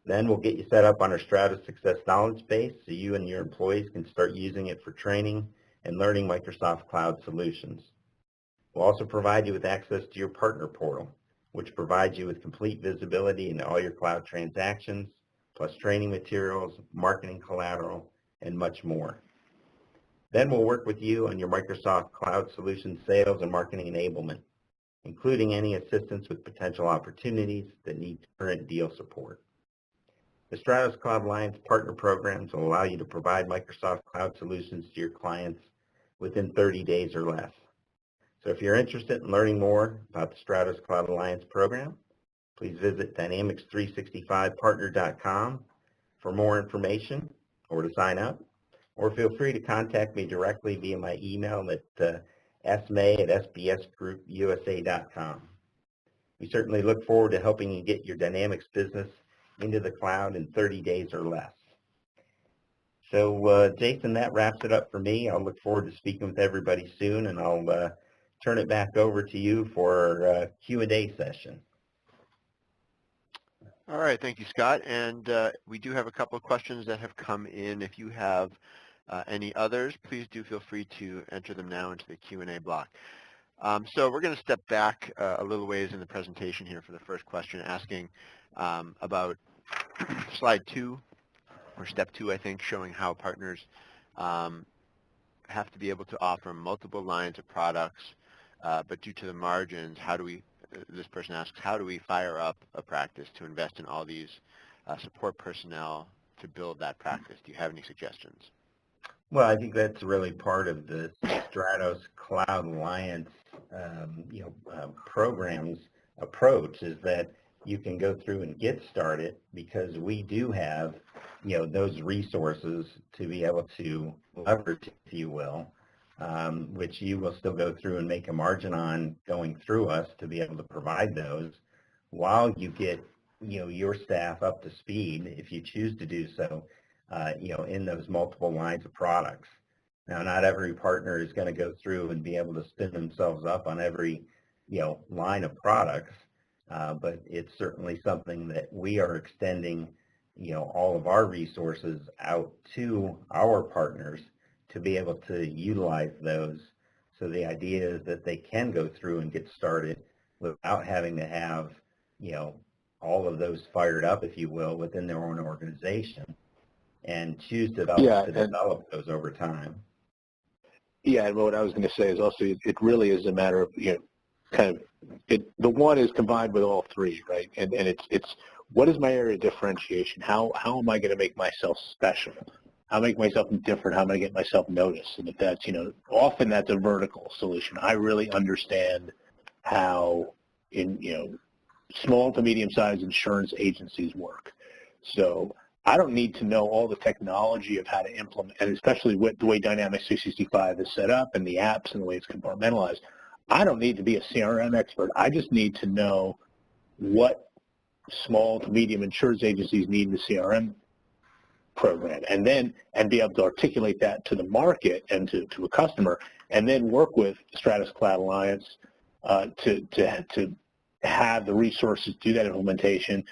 Then we'll get you set up on our Stratos Success knowledge base so you and your employees can start using it for training and learning Microsoft Cloud solutions. We'll also provide you with access to your partner portal, which provides you with complete visibility into all your cloud transactions, plus training materials, marketing collateral, and much more. Then we'll work with you on your Microsoft Cloud Solutions sales and marketing enablement, including any assistance with potential opportunities that need current deal support. The Stratos Cloud Alliance partner programs will allow you to provide Microsoft Cloud solutions to your clients within 30 days or less. So if you're interested in learning more about the Stratos Cloud Alliance program, please visit dynamics365partner.com for more information or to sign up, or feel free to contact me directly via my email at smay@sbsgroupusa.com. We certainly look forward to helping you get your Dynamics business into the cloud in 30 days or less. So Jason, that wraps it up for me. I'll look forward to speaking with everybody soon, and I'll turn it back over to you for our Q&A session. All right, thank you, Scott. And we do have a couple of questions that have come in. If you have any others, please do feel free to enter them now into the Q&A block. So we're going to step back a little ways in the presentation here for the first question, asking about slide 2, or step 2, I think, showing how partners have to be able to offer multiple lines of products, but due to the margins, how do we, this person asks, how do we fire up a practice to invest in all these support personnel to build that practice? Do you have any suggestions? Well, I think that's really part of the Stratos Cloud Alliance, programs approach is that you can go through and get started because we do have, those resources to be able to leverage, if you will, which you will still go through and make a margin on going through us to be able to provide those while you get, your staff up to speed if you choose to do so, in those multiple lines of products. Now, not every partner is going to go through and be able to spin themselves up on every, line of products, but it's certainly something that we are extending, all of our resources out to our partners to be able to utilize those. So the idea is that they can go through and get started without having to have, all of those fired up, if you will, within their own organization, and choose to develop those over time. Yeah, and what I was going to say is also it really is a matter of, the one is combined with all three, right? And it's what is my area of differentiation? How am I going to make myself special? How make myself different? How am I going to get myself noticed? And if that's, often that's a vertical solution. I really understand how small to medium-sized insurance agencies work. So I don't need to know all the technology of how to implement, and especially with the way Dynamics 365 is set up and the apps and the way it's compartmentalized. I don't need to be a CRM expert. I just need to know what small to medium insurance agencies need in the CRM program, and be able to articulate that to the market and to a customer, and then work with Stratos Cloud Alliance to have the resources to do that implementation,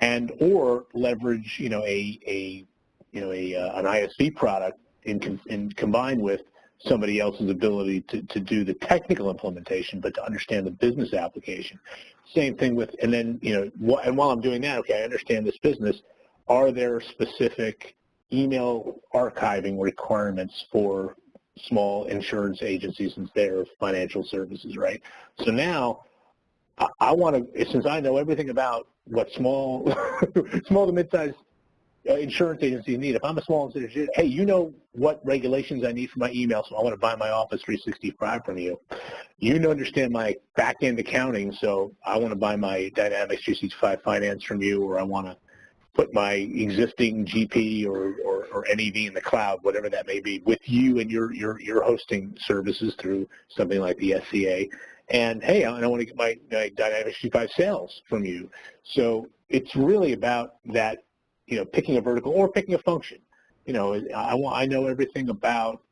and or leverage an ISV product in combined with somebody else's ability to do the technical implementation, but to understand the business application. Same thing with, and then and while I'm doing that, okay, I understand this business. Are there specific email archiving requirements for small insurance agencies since they're financial services, right? So now I want to, since I know everything about what small to mid-sized insurance agencies need. If I'm a small insurance, hey, you know what regulations I need for my email, so I want to buy my Office 365 from you. You understand my back-end accounting, so I want to buy my Dynamics 365 Finance from you, or I want to put my existing GP or NEV in the cloud, whatever that may be, with you and your hosting services through something like the SCA. And hey, I want to get my Dynamics 365 sales from you. So it's really about that, picking a vertical or picking a function. I know everything about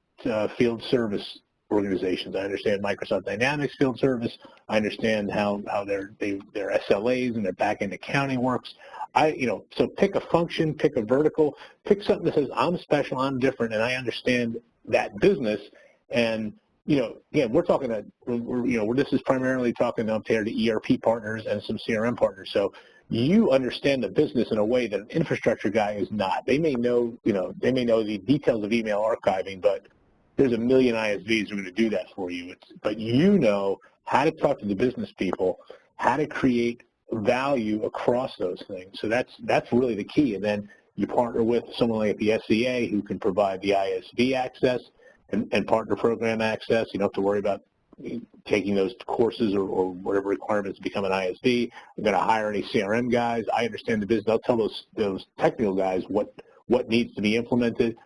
field service organizations. I understand Microsoft Dynamics field service. I understand how their SLAs and their back-end accounting works. So pick a function, pick a vertical, pick something that says I'm special, I'm different, and I understand that business. And again, we're talking this is primarily talking up there to ERP partners and some CRM partners. So you understand the business in a way that an infrastructure guy is not. They may know, the details of email archiving, but there's a million ISVs who are going to do that for you. But you know how to talk to the business people, how to create value across those things. So that's really the key. And then you partner with someone like the SCA who can provide the ISV access and partner program access. You don't have to worry about taking those courses or whatever requirements to become an ISV. I'm going to hire any CRM guys. I understand the business. I'll tell those technical guys what needs to be implemented,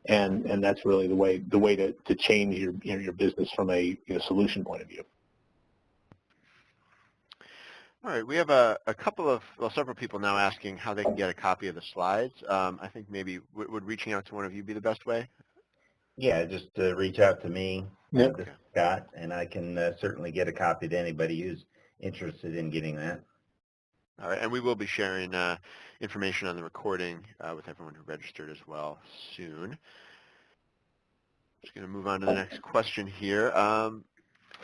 and that's really the way to change your business from a solution point of view. All right, we have several people now asking how they can get a copy of the slides. I think maybe would reaching out to one of you be the best way? Yeah, just reach out to me, Scott, and I can certainly get a copy to anybody who's interested in getting that. All right, and we will be sharing information on the recording with everyone who registered as well soon. Just going to move on to the next question here.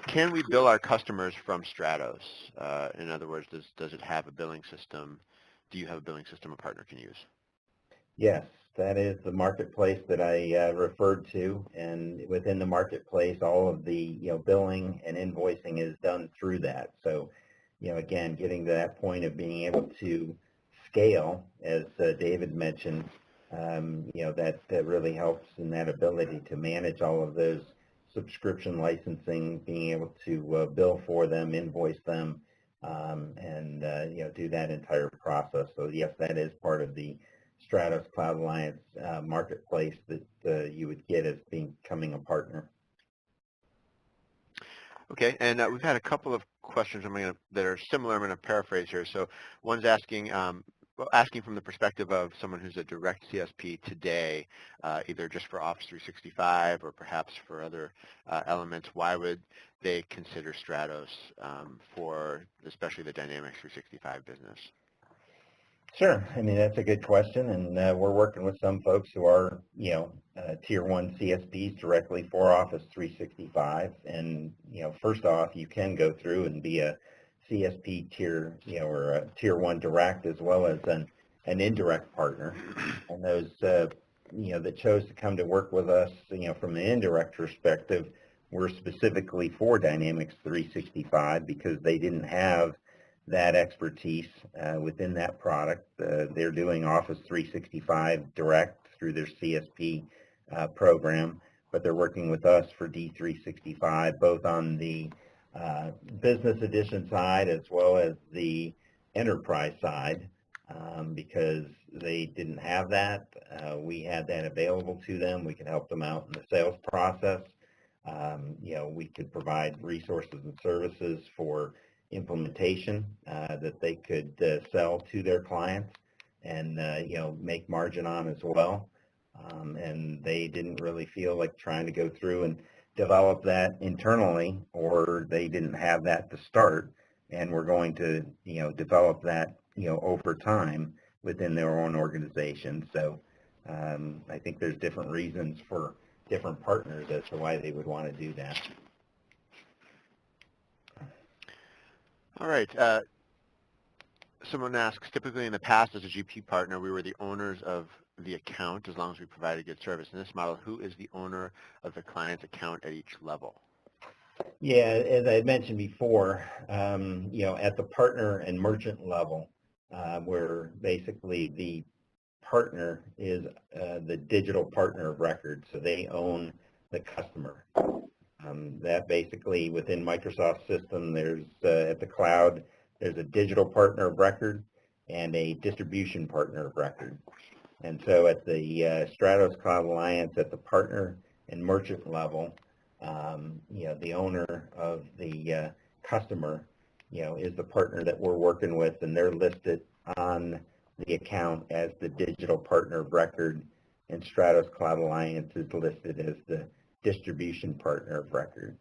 Can we bill our customers from Stratos? In other words, does it have a billing system? Do you have a billing system a partner can use? Yes, that is the marketplace that I referred to, and within the marketplace, all of the billing and invoicing is done through that. So, again, getting to that point of being able to scale, as David mentioned, that really helps in that ability to manage all of those subscription licensing, being able to bill for them, invoice them, and do that entire process. So yes, that is part of the Stratos Cloud Alliance marketplace that you would get as becoming a partner. Okay, and we've had a couple of questions that are similar. I'm going to paraphrase here. So one's asking from the perspective of someone who's a direct CSP today, either just for Office 365 or perhaps for other elements, why would they consider Stratos for especially the Dynamics 365 business? Sure. I mean, that's a good question, and we're working with some folks who are, Tier 1 CSPs directly for Office 365. And, first off, you can go through and be a CSP tier, or a Tier 1 direct as well as an indirect partner. And those, that chose to come to work with us, from an indirect perspective, were specifically for Dynamics 365 because they didn't have that expertise within that product. They're doing Office 365 direct through their CSP program, but they're working with us for D365, both on the business edition side as well as the enterprise side, because they didn't have that. We had that available to them. We could help them out in the sales process. We could provide resources and services for implementation that they could sell to their clients and make margin on as well. And they didn't really feel like trying to go through and develop that internally, or they didn't have that to start, and we're going to develop that over time within their own organization. So I think there's different reasons for different partners as to why they would want to do that. All right. Someone asks, typically in the past as a GP partner, we were the owners of the account as long as we provided good service. In this model, who is the owner of the client's account at each level? Yeah, as I had mentioned before, at the partner and merchant level, where basically the partner is the digital partner of record, so they own the customer. That basically within Microsoft system, there's at the cloud, there's a digital partner of record and a distribution partner of record. And so at the Stratos Cloud Alliance, at the partner and merchant level, the owner of the customer, is the partner that we're working with, and they're listed on the account as the digital partner of record, and Stratos Cloud Alliance is listed as the distribution partner of record.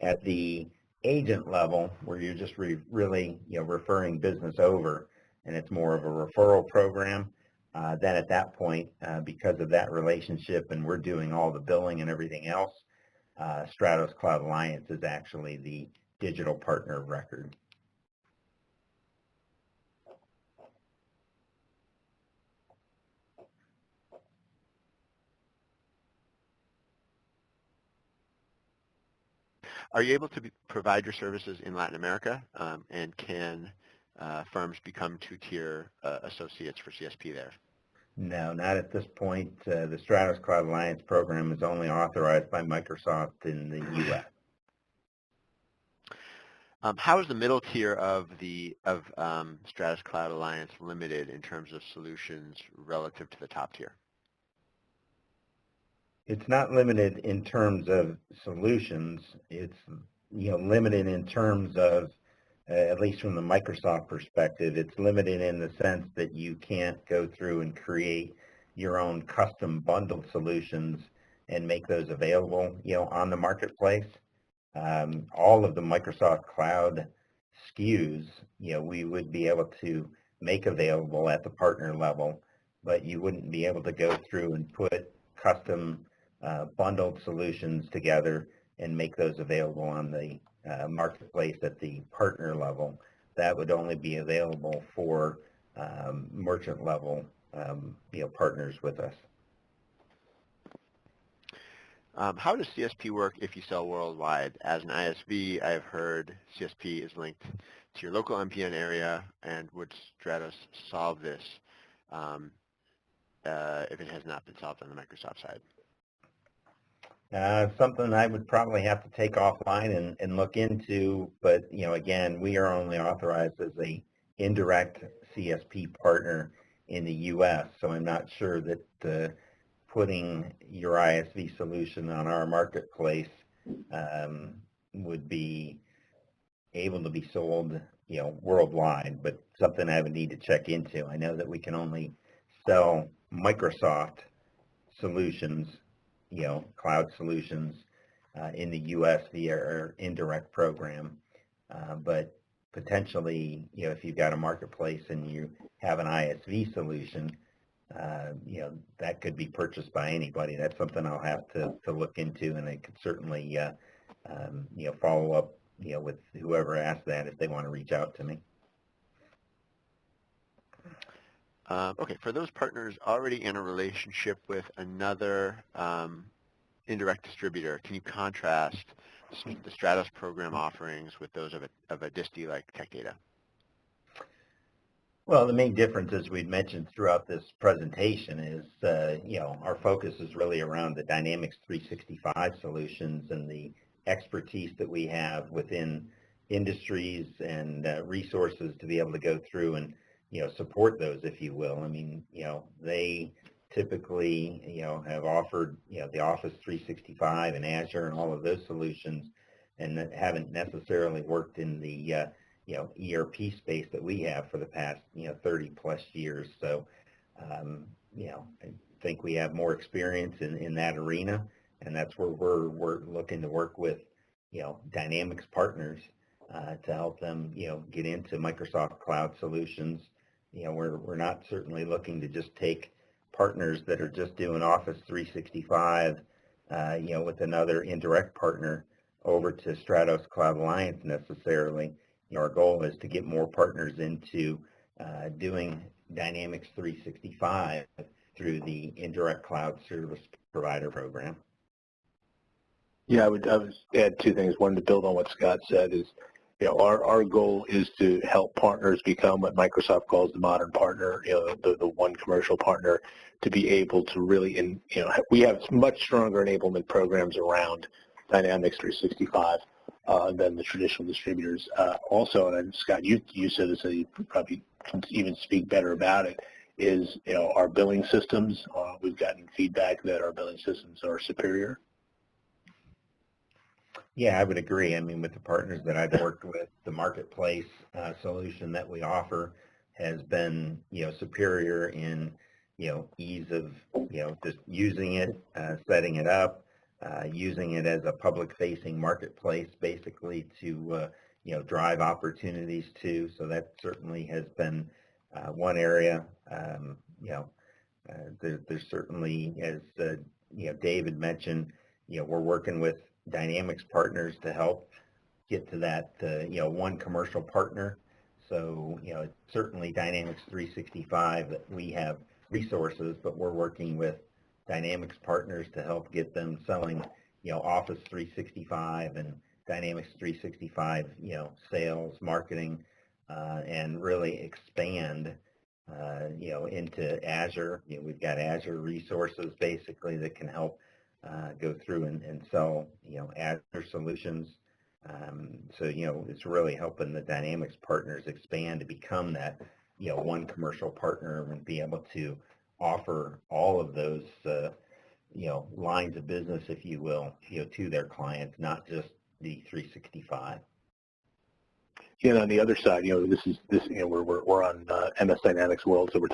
At the agent level, where you're just really referring business over, and it's more of a referral program, then at that point, because of that relationship, and we're doing all the billing and everything else, Stratos Cloud Alliance is actually the digital partner of record. Are you able to provide your services in Latin America, and can firms become two-tier associates for CSP there? No, not at this point. The Stratos Cloud Alliance program is only authorized by Microsoft in the U.S. How is the middle tier of Stratos Cloud Alliance limited in terms of solutions relative to the top tier? It's not limited in terms of solutions. It's limited in terms of, at least from the Microsoft perspective, it's limited in the sense that you can't go through and create your own custom bundled solutions and make those available, on the marketplace. All of the Microsoft Cloud SKUs, we would be able to make available at the partner level, but you wouldn't be able to go through and put custom bundled solutions together and make those available on the marketplace at the partner level. That would only be available for merchant level partners with us. How does CSP work if you sell worldwide? As an ISV, I've heard CSP is linked to your local MPN area, and would Stratos solve this? if it has not been solved on the Microsoft side? Something I would probably have to take offline and look into, but again, we are only authorized as a indirect CSP partner in the U.S., so I'm not sure that putting your ISV solution on our marketplace would be able to be sold, worldwide, but something I would need to check into. I know that we can only sell Microsoft solutions, cloud solutions in the U.S. via our indirect program, but potentially, if you've got a marketplace and you have an ISV solution, that could be purchased by anybody. That's something I'll have to look into, and I could certainly, follow up, with whoever asked that if they want to reach out to me. Okay, for those partners already in a relationship with another indirect distributor, can you contrast the Stratos program offerings with those of a disti like Tech Data? Well, the main difference, as we'd mentioned throughout this presentation, is our focus is really around the Dynamics 365 solutions and the expertise that we have within industries and resources to be able to go through and support those, if you will. I mean, they typically have offered the Office 365 and Azure and all of those solutions, and that haven't necessarily worked in the ERP space that we have for the past 30 plus years. So I think we have more experience in that arena, and that's where we're looking to work with Dynamics partners to help them get into Microsoft Cloud solutions. We're not certainly looking to just take partners that are just doing Office 365 with another indirect partner over to Stratos Cloud Alliance necessarily. Our goal is to get more partners into doing Dynamics 365 through the indirect cloud service provider program. Yeah, I would add two things. One, to build on what Scott said, is our goal is to help partners become what Microsoft calls the modern partner, the one commercial partner, to be able to really, we have much stronger enablement programs around Dynamics 365 than the traditional distributors. Also, and Scott, you said this, so you probably can even speak better about it, is our billing systems. We've gotten feedback that our billing systems are superior. Yeah, I would agree. I mean, with the partners that I've worked with, the marketplace solution that we offer has been, superior in, ease of, just using it, setting it up, using it as a public-facing marketplace, basically, to, drive opportunities to. So that certainly has been one area. There's certainly, as, David mentioned, we're working with Dynamics partners to help get to that, one commercial partner. So, certainly Dynamics 365, that we have resources, but we're working with Dynamics partners to help get them selling, Office 365 and Dynamics 365, sales, marketing, and really expand, into Azure. We've got Azure resources basically that can help go through and sell, Azure solutions. So, it's really helping the Dynamics partners expand to become that, one commercial partner and be able to offer all of those, lines of business, if you will, to their clients, not just the 365. Yeah, on the other side, we're on MS Dynamics World, so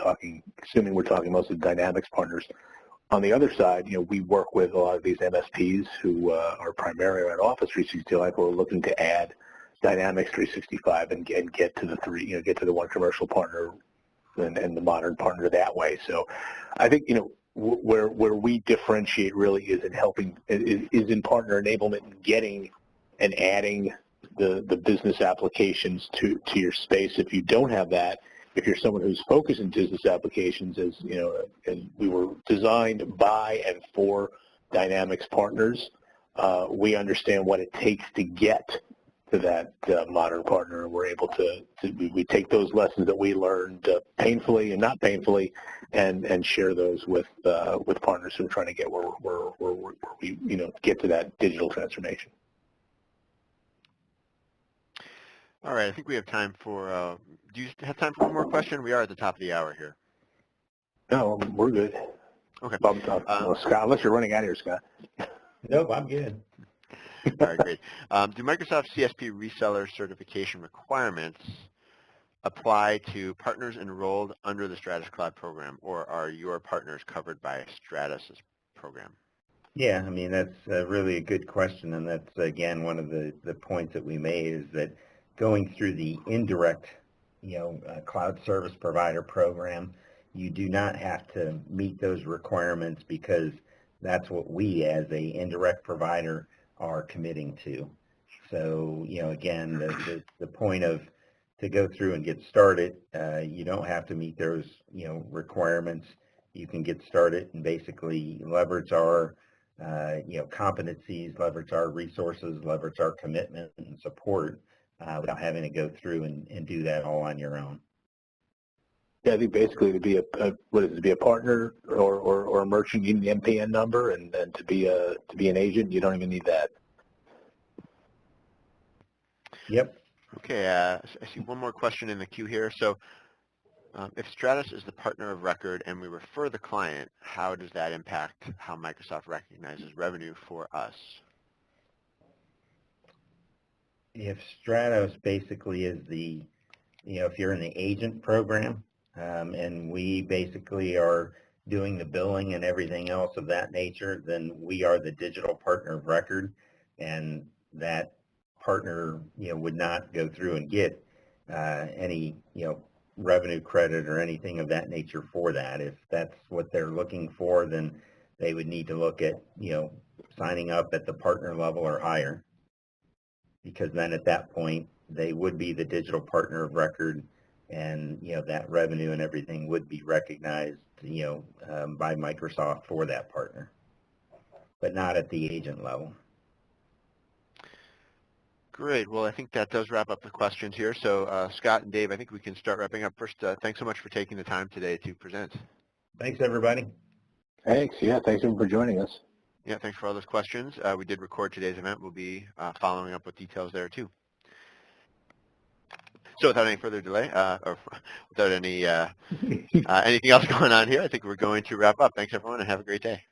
assuming we're talking mostly Dynamics partners. On the other side, we work with a lot of these MSPs who are primarily around Office 365, who are looking to add Dynamics 365 and get to the one commercial partner and the modern partner that way. So, I think where we differentiate really is in partner enablement and getting and adding the business applications to your space. If you don't have that, if you're someone who's focused in business applications, as we were designed by and for Dynamics partners, we understand what it takes to get modern partner, and we're able to we take those lessons that we learned painfully and not painfully, and share those with partners who are trying to get where we get to that digital transformation. All right, I think we have time for, do you have time for one more question? We are at the top of the hour here. No, we're good. Okay. Scott, unless you're running out of here, Scott. Nope, I'm good. All right, great. Do Microsoft CSP reseller certification requirements apply to partners enrolled under the Stratos Cloud program, or are your partners covered by Stratos' program? Yeah, I mean, that's really a good question, and that's, again, one of the points that we made is that going through the indirect, cloud service provider program, you do not have to meet those requirements because that's what we as a indirect provider are committing to. So, again, the point of to go through and get started, you don't have to meet those, requirements. You can get started and basically leverage our, competencies, leverage our resources, leverage our commitment and support without having to go through and do that all on your own. Yeah, I think basically to be a partner or a merchant, you need the MPN number, and then to be an agent, you don't even need that. Yep. Okay, I see one more question in the queue here. So if Stratos is the partner of record and we refer the client, how does that impact how Microsoft recognizes revenue for us? If Stratos basically is the, if you're in the agent program, and we basically are doing the billing and everything else of that nature, then we are the digital partner of record, and that partner, would not go through and get any, revenue credit or anything of that nature for that. If that's what they're looking for, then they would need to look at, signing up at the partner level or higher, because then at that point they would be the digital partner of record, and that revenue and everything would be recognized by Microsoft for that partner, but not at the agent level. Great. Well, I think that does wrap up the questions here. So Scott and Dave, I think we can start wrapping up. First, thanks so much for taking the time today to present. Thanks, everybody. Thanks. Yeah, thanks for joining us. Yeah, thanks for all those questions. We did record today's event. We'll be following up with details there too. So without any further delay, or without any anything else going on here, I think we're going to wrap up. Thanks, everyone, and have a great day.